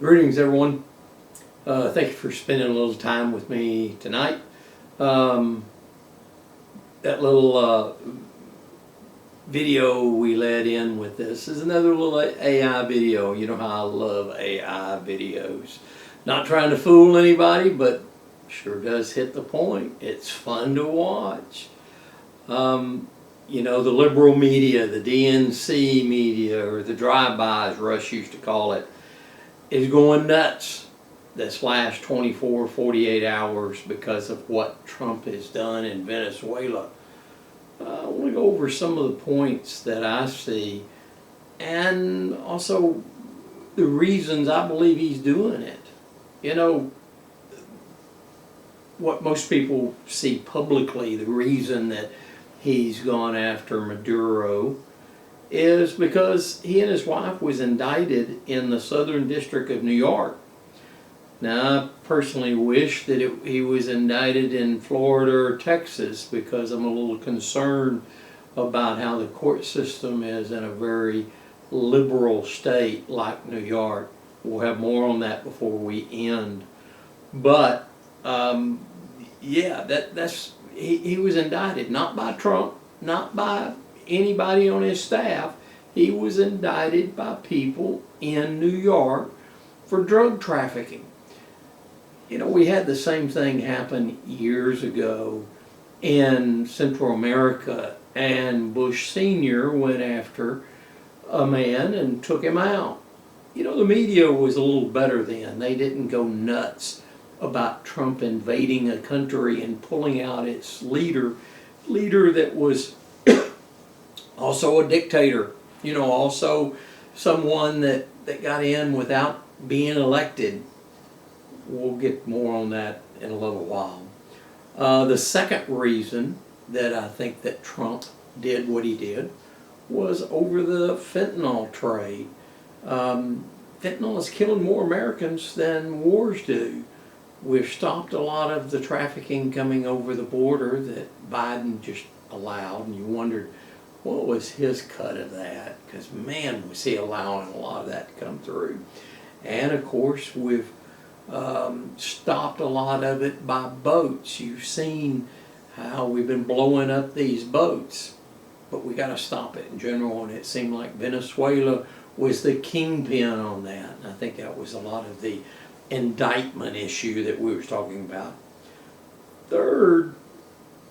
Greetings, everyone. Thank you for spending a little time with me tonight. That little video we led in with this is another little AI video. You know how I love AI videos. Not trying to fool anybody, but sure does hit the point. It's fun to watch. You know, the liberal media, the DNC media, or the drive-bys, Rush used to call it, is going nuts this last 24, 48 hours because of what Trump has done in Venezuela. I want to go over some of the points that I see and also the reasons I believe he's doing it. You know, what most people see publicly, the reason that he's gone after Maduro is because he and his wife was indicted in the Southern District of New York. Now, I personally wish that he was indicted in Florida or Texas because I'm a little concerned about how the court system is in a very liberal state like New York. We'll have more on that before we end. But, yeah, he was indicted, not by Trump, not by anybody on his staff. He was indicted by people in New York for drug trafficking. You know, we had the same thing happen years ago in Central America, and Bush Sr. went after a man and took him out. You know, the media was a little better then. They didn't go nuts about Trump invading a country and pulling out its leader that was also a dictator, you know, also someone that got in without being elected. We'll get more on that in a little while. The second reason that I think that Trump did what he did was over the fentanyl trade. Fentanyl is killing more Americans than wars do. We've stopped a lot of the trafficking coming over the border that Biden just allowed, and you wondered, what was his cut of that? Because, man, was he allowing a lot of that to come through. And, of course, we've stopped a lot of it by boats. You've seen how we've been blowing up these boats, but we got to stop it in general, and it seemed like Venezuela was the kingpin on that. And I think that was a lot of the indictment issue that we were talking about. Third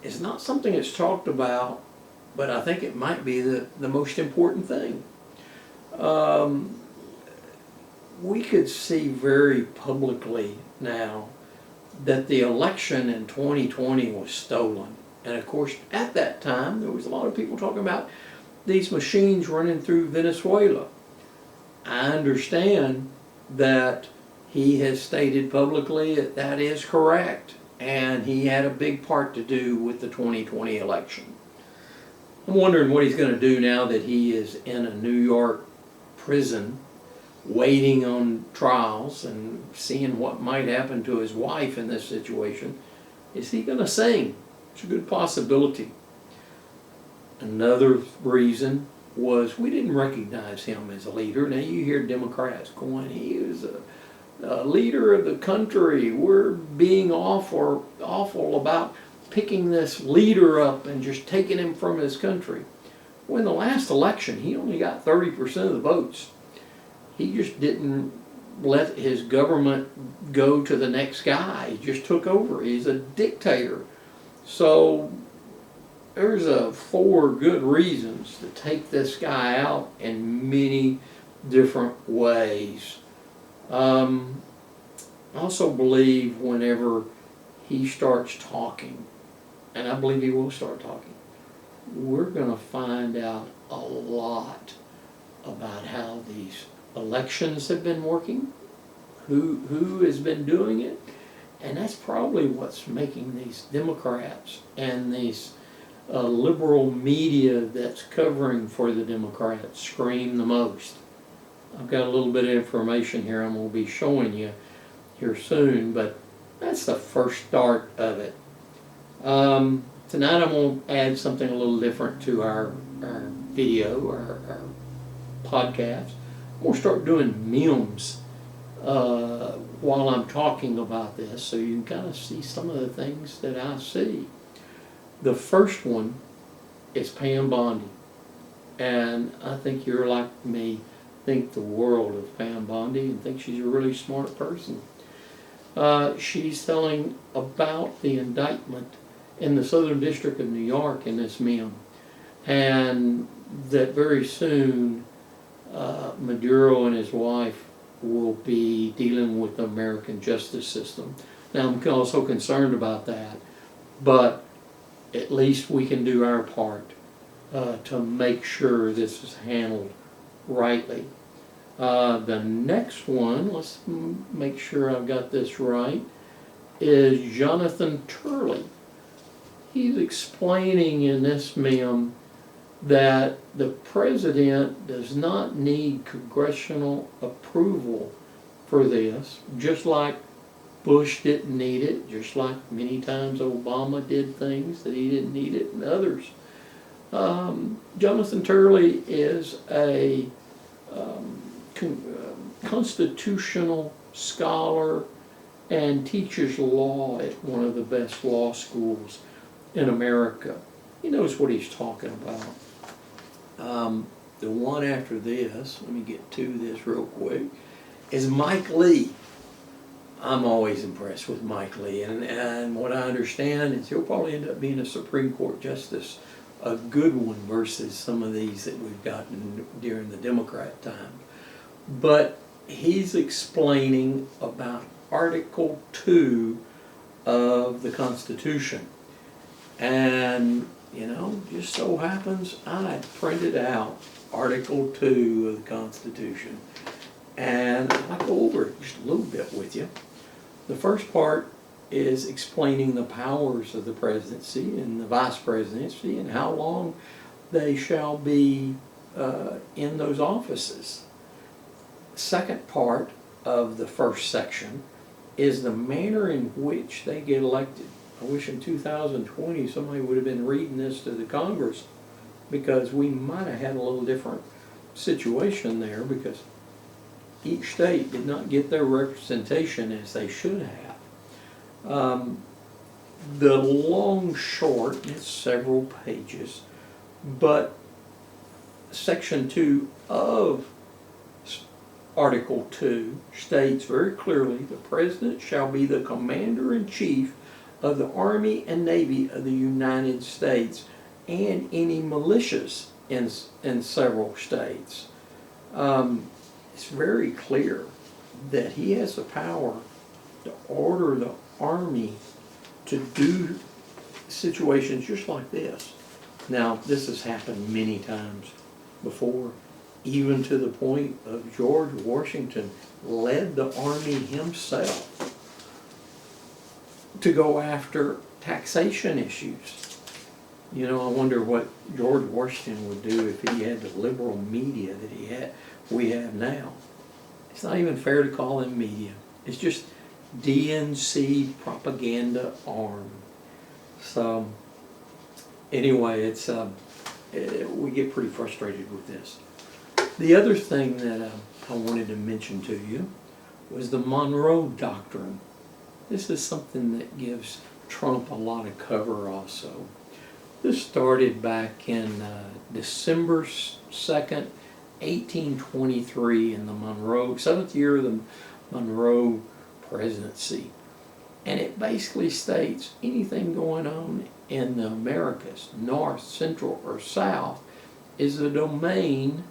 is not something that's talked about, but I think it might be the most important thing. We could see very publicly now that the election in 2020 was stolen. And of course, at that time, there was a lot of people talking about these machines running through Venezuela. I understand that he has stated publicly that that is correct, and he had a big part to do with the 2020 election. I'm wondering what he's going to do now that he is in a New York prison waiting on trials and seeing what might happen to his wife in this situation. Is he going to sing? It's a good possibility. Another reason was we didn't recognize him as a leader. Now you hear Democrats going, he was a leader of the country. We're being awful about picking this leader up and just taking him from his country. Well, in the last election, he only got 30% of the votes. He just didn't let his government go to the next guy. He just took over. He's a dictator. So there's 4 good reasons to take this guy out in many different ways. I also believe whenever he starts talking, and I believe he will start talking, we're going to find out a lot about how these elections have been working, who has been doing it, and that's probably what's making these Democrats and these liberal media that's covering for the Democrats scream the most. I've got a little bit of information here I'm going to be showing you here soon, but that's the first start of it. Tonight I'm going to add something a little different to our video, our podcast. I'm going to start doing memes while I'm talking about this, so you can kind of see some of the things that I see. The first one is Pam Bondi, and I think you're like me, think the world of Pam Bondi and think she's a really smart person. She's telling about the indictment in the Southern District of New York in this mem, and that very soon Maduro and his wife will be dealing with the American justice system. Now, I'm also concerned about that, but at least we can do our part to make sure this is handled rightly. The next one, let's make sure I've got this right, is Jonathan Turley. He's explaining in this mem that the president does not need congressional approval for this, just like Bush didn't need it, just like many times Obama did things that he didn't need it, and others. Jonathan Turley is a constitutional scholar and teaches law at one of the best law schools in America. He knows what he's talking about. The one after this, let me get to this real quick, is Mike Lee. I'm always impressed with Mike Lee, and what I understand is he'll probably end up being a Supreme Court justice, a good one versus some of these that we've gotten during the Democrat time. But he's explaining about Article 2 of the Constitution. And, you know, just so happens I printed out Article 2 of the Constitution. And I'll go over it just a little bit with you. The first part is explaining the powers of the presidency and the vice presidency and how long they shall be in those offices. Second part of the first section is the manner in which they get elected. I wish in 2020 somebody would have been reading this to the Congress, because we might have had a little different situation there, because each state did not get their representation as they should have. The long short, it's several pages, but Section 2 of Article 2 states very clearly, the President shall be the Commander-in-Chief of the Army and Navy of the United States and any militias in several states. It's very clear that he has the power to order the Army to do situations just like this. Now, this has happened many times before, even to the point of George Washington led the Army himself to go after taxation issues. You know, I wonder what George Washington would do if he had the liberal media that we have now. It's not even fair to call them media. It's just DNC propaganda arm. So anyway, it's we get pretty frustrated with this. The other thing that I wanted to mention to you was the Monroe Doctrine. This is something that gives Trump a lot of cover also. This started back in December 2nd, 1823 in the Monroe, 7th year of the Monroe presidency. And it basically states anything going on in the Americas, North, Central, or South, is the domain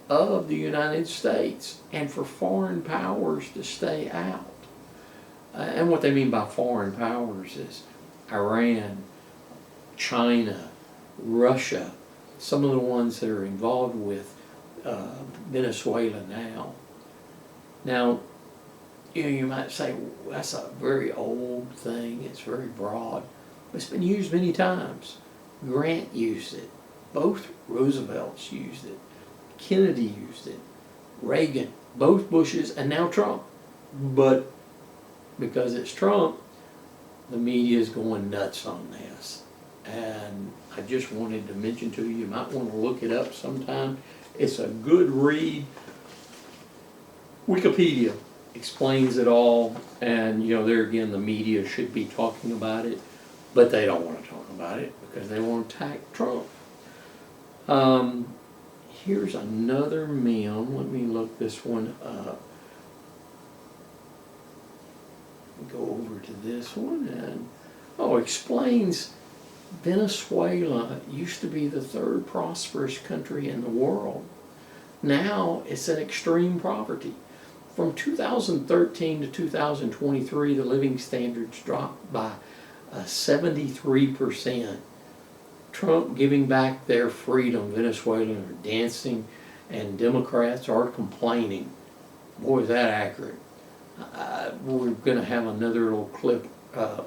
of the United States, and for foreign powers to stay out. And what they mean by foreign powers is Iran, China, Russia, some of the ones that are involved with Venezuela now. Now, you know, you might say, well, that's a very old thing, it's very broad, but it's been used many times. Grant used it, both Roosevelts used it, Kennedy used it, Reagan, both Bushes, and now Trump. But because it's Trump, the media is going nuts on this. And I just wanted to mention to you, you might want to look it up sometime. It's a good read. Wikipedia explains it all, and there again, the media should be talking about it, but they don't want to talk about it because they want to attack Trump. Here's another meme. Let me look this one up. Go over to this one, and explains Venezuela used to be the third prosperous country in the world. Now it's an extreme poverty. From 2013 to 2023, the living standards dropped by 73%. Trump giving back their freedom, Venezuelans are dancing, and Democrats are complaining. Boy, is that accurate. We're going to have another little clip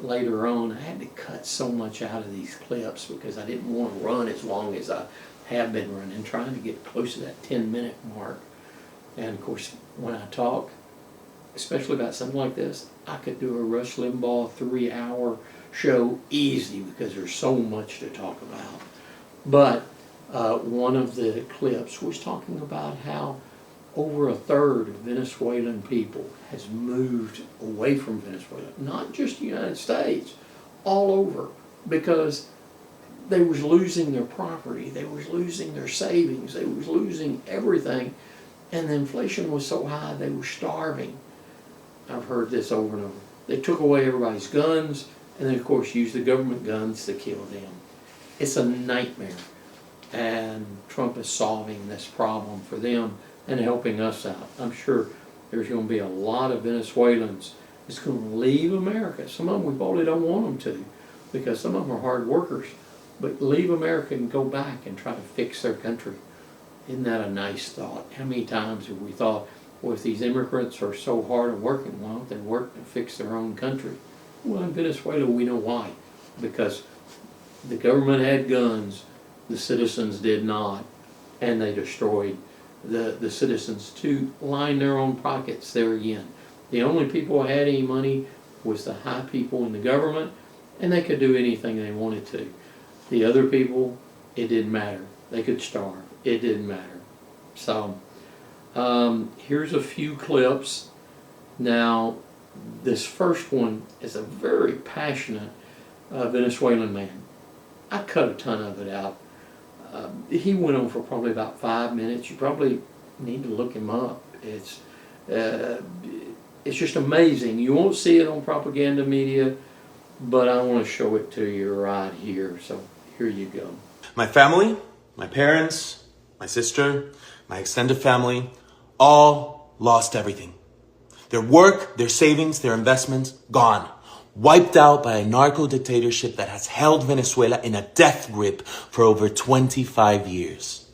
later on. I had to cut so much out of these clips because I didn't want to run as long as I have been running, trying to get close to that 10-minute mark. And of course, when I talk, especially about something like this, I could do a Rush Limbaugh 3-hour show easy because there's so much to talk about. But one of the clips was talking about how over a third of Venezuelan people has moved away from Venezuela, not just the United States, all over, because they was losing their property, they was losing their savings, they was losing everything, and the inflation was so high they were starving. I've heard this over and over. They took away everybody's guns, and then of course used the government guns to kill them. It's a nightmare, and Trump is solving this problem for them and helping us out. I'm sure there's going to be a lot of Venezuelans that's going to leave America. Some of them we probably don't want them to, because some of them are hard workers, but leave America and go back and try to fix their country. Isn't that a nice thought? How many times have we thought, well, if these immigrants are so hard at working, why don't they work to fix their own country? Well, in Venezuela we know why. Because the government had guns, the citizens did not, and they destroyed the citizens to line their own pockets there again. The only people who had any money was the high people in the government, and they could do anything they wanted to. The other people, it didn't matter. They could starve. It didn't matter. So, here's a few clips. Now, this first one is a very passionate Venezuelan man. I cut a ton of it out. He went on for probably about 5 minutes. You probably need to look him up. It's just amazing. You won't see it on propaganda media, but I want to show it to you right here. So here you go. My family, my parents, my sister, my extended family, all lost everything. Their work, their savings, their investments, gone. Wiped out by a narco dictatorship that has held Venezuela in a death grip for over 25 years.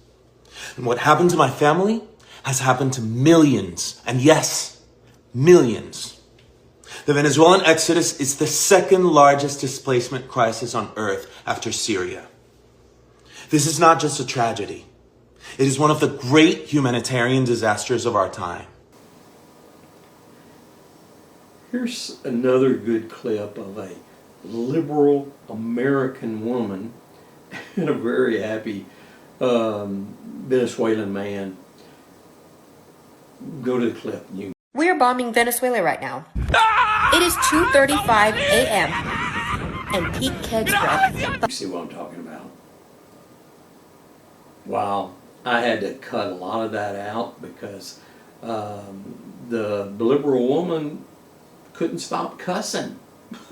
And what happened to my family has happened to millions, and yes, millions. The Venezuelan exodus is the second largest displacement crisis on earth after Syria. This is not just a tragedy. It is one of the great humanitarian disasters of our time. Here's another good clip of a liberal American woman and a very happy Venezuelan man. Go to the clip. We are bombing Venezuela right now. It is 2:35 a.m. and Pete Kegsbrook. You see what I'm talking about? Wow. I had to cut a lot of that out because the liberal woman couldn't stop cussing.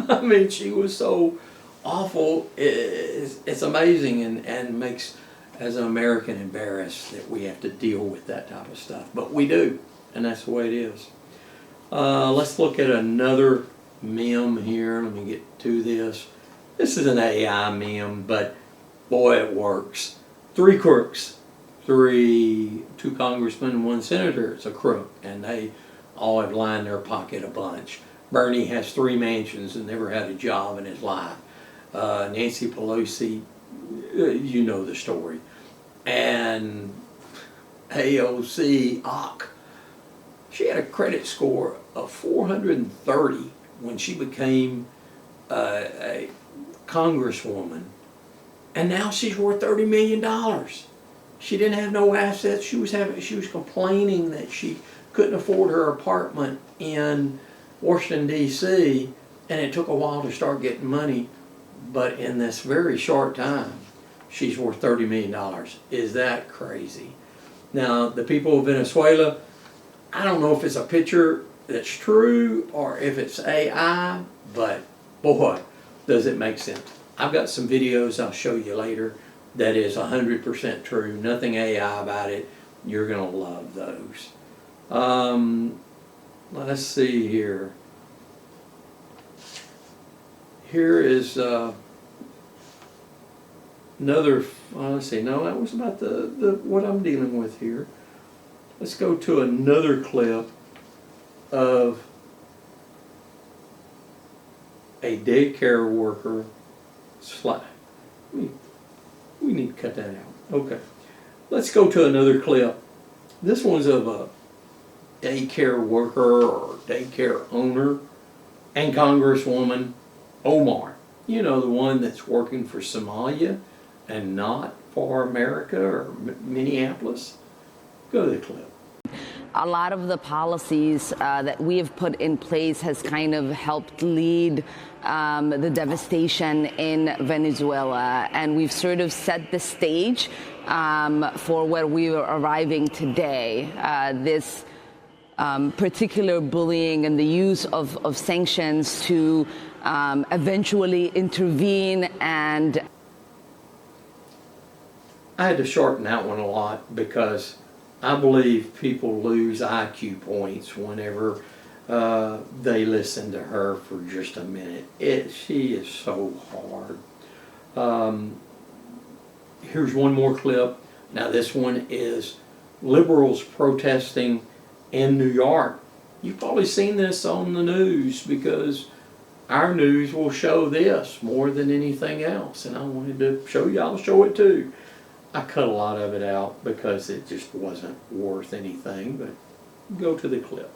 I mean, she was so awful. It's amazing and makes, as an American, embarrassed that we have to deal with that type of stuff. But we do, and that's the way it is. Let's look at another meme here. Let me get to this. This is an AI meme, but boy, it works. 3 crooks. 2 congressmen and 1 senator. It's a crook, and they all have lined their pocket a bunch. Bernie has 3 mansions and never had a job in his life. Nancy Pelosi, you know the story. And AOC, she had a credit score of 430 when she became a congresswoman. And now she's worth $30 million. She didn't have no assets. She was complaining that she couldn't afford her apartment in Washington, D.C., and it took a while to start getting money, but in this very short time, she's worth $30 million. Is that crazy? Now, the people of Venezuela, I don't know if it's a picture that's true or if it's AI, but boy, does it make sense. I've got some videos I'll show you later that is 100% true, nothing AI about it. You're going to love those. Let's see here. Here is another, let's see, no, that was about the what I'm dealing with here. Let's go to another clip of a daycare worker we need to cut that out. Okay. Let's go to another clip. This one's of a daycare worker or daycare owner and Congresswoman Omar. You know, the one that's working for Somalia and not for America or Minneapolis. Go to the clip. A lot of the policies that we have put in place has kind of helped lead the devastation in Venezuela, and we've sort of set the stage for where we are arriving today. This particular bullying and the use of sanctions to eventually intervene. And I had to shorten that one a lot because I believe people lose IQ points whenever they listen to her for just a minute. She is so hard. Here's one more clip. Now this one is liberals protesting in New York. You've probably seen this on the news because our news will show this more than anything else. And I wanted to show you, I'll show it too. I cut a lot of it out because it just wasn't worth anything, but go to the clip.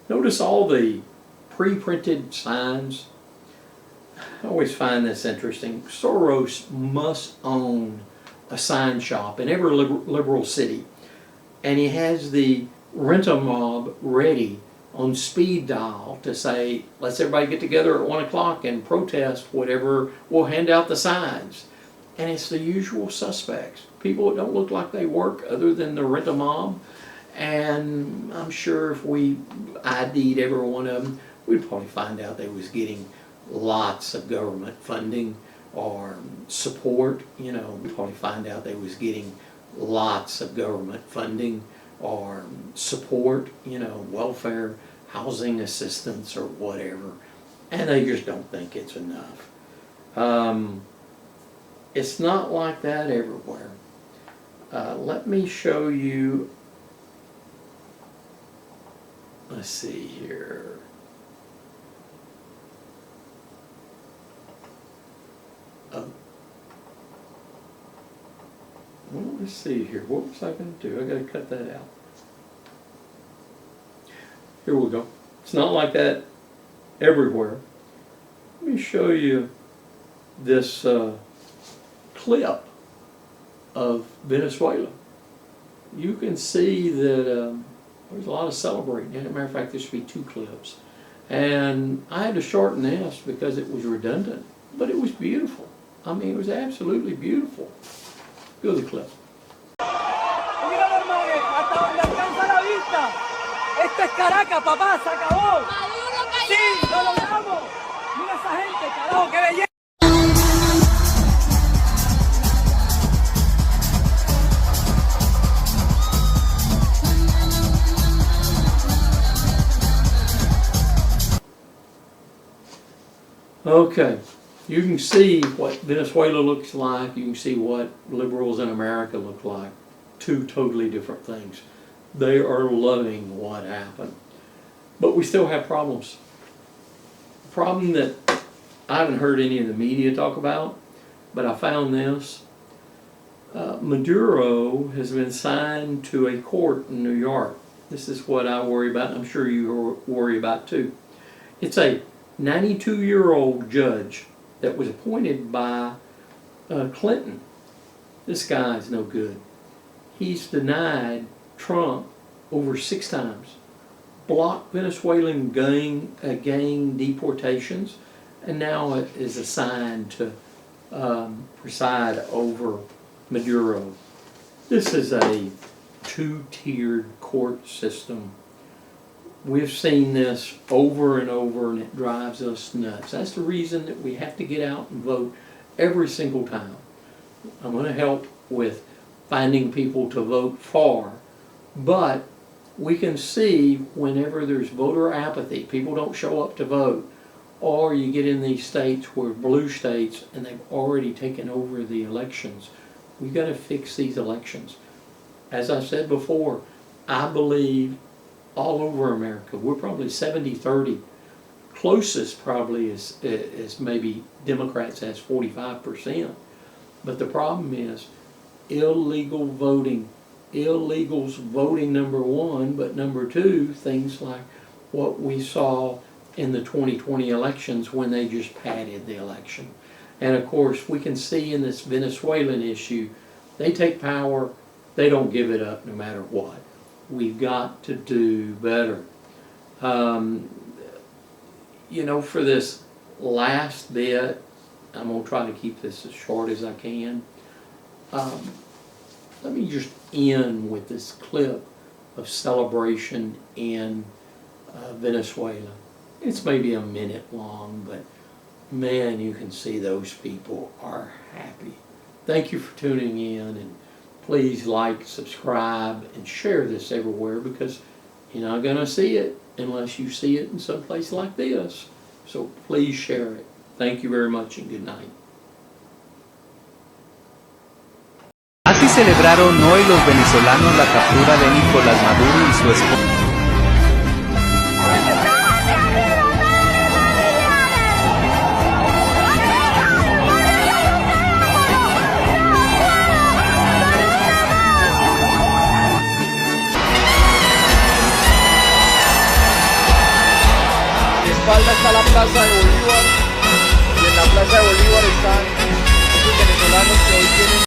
Notice all the pre-printed signs. I always find this interesting. Soros must own a sign shop in every liberal city, and he has the rent-a-mob ready on speed dial to say, let's everybody get together at 1 o'clock and protest whatever, we'll hand out the signs. And it's the usual suspects, people that don't look like they work other than the rent-a-mob. And I'm sure if we ID'd every one of them, we'd probably find out they was getting lots of government funding or support. You know, we'd probably find out they was getting lots of government funding or support, you know, welfare, housing assistance or whatever. And they just don't think it's enough. It's not like that everywhere. Let me show you. Let's see here. Well, let's see here. What was I going to do? I got to cut that out. Here we go. It's not like that everywhere. Let me show you this clip of Venezuela. You can see that there's a lot of celebrating. As a matter of fact, there should be 2 clips. And I had to shorten this because it was redundant, but it was beautiful. I mean, it was absolutely beautiful. Go to the clip. Mira, hermano, hasta donde alcanza la vista. Esto es Caracas, papá, se acabó. Maduro cayó. Sí, lo logramos. Mira esa gente, carajo, qué belleza. Okay, you can see what Venezuela looks like. You can see what liberals in America look like. 2 totally different things. They are loving what happened. But we still have problems. A problem that I haven't heard any of the media talk about, but I found this. Maduro has been signed to a court in New York. This is what I worry about, and I'm sure you worry about too. It's a 92-year-old judge that was appointed by Clinton. This guy's no good. He's denied Trump over 6 times, blocked Venezuelan gang deportations, and now it is assigned to preside over Maduro. This is a 2-tiered court system. We've seen this over and over, and it drives us nuts. That's the reason that we have to get out and vote every single time. I'm going to help with finding people to vote for, but we can see whenever there's voter apathy, people don't show up to vote, or you get in these states where blue states and they've already taken over the elections. We've got to fix these elections. As I said before, I believe all over America, we're probably 70-30. Closest probably is maybe Democrats has 45%. But the problem is illegal voting. Illegals voting, number one, but number two, things like what we saw in the 2020 elections when they just padded the election. And of course, we can see in this Venezuelan issue, they take power, they don't give it up no matter what. We've got to do better. You know, for this last bit, I'm going to try to keep this as short as I can. Let me just end with this clip of celebration in Venezuela. It's maybe a minute long, but man, you can see those people are happy. Thank you for tuning in, and please like, subscribe, and share this everywhere, because you're not going to see it unless you see it in some place like this. So please share it. Thank you very much, and good night. Así celebraron hoy los venezolanos la captura de Nicolás Maduro y su esposa. De espalda está la Plaza de Bolívar, y en la Plaza de Bolívar están esos venezolanos que hoy tienen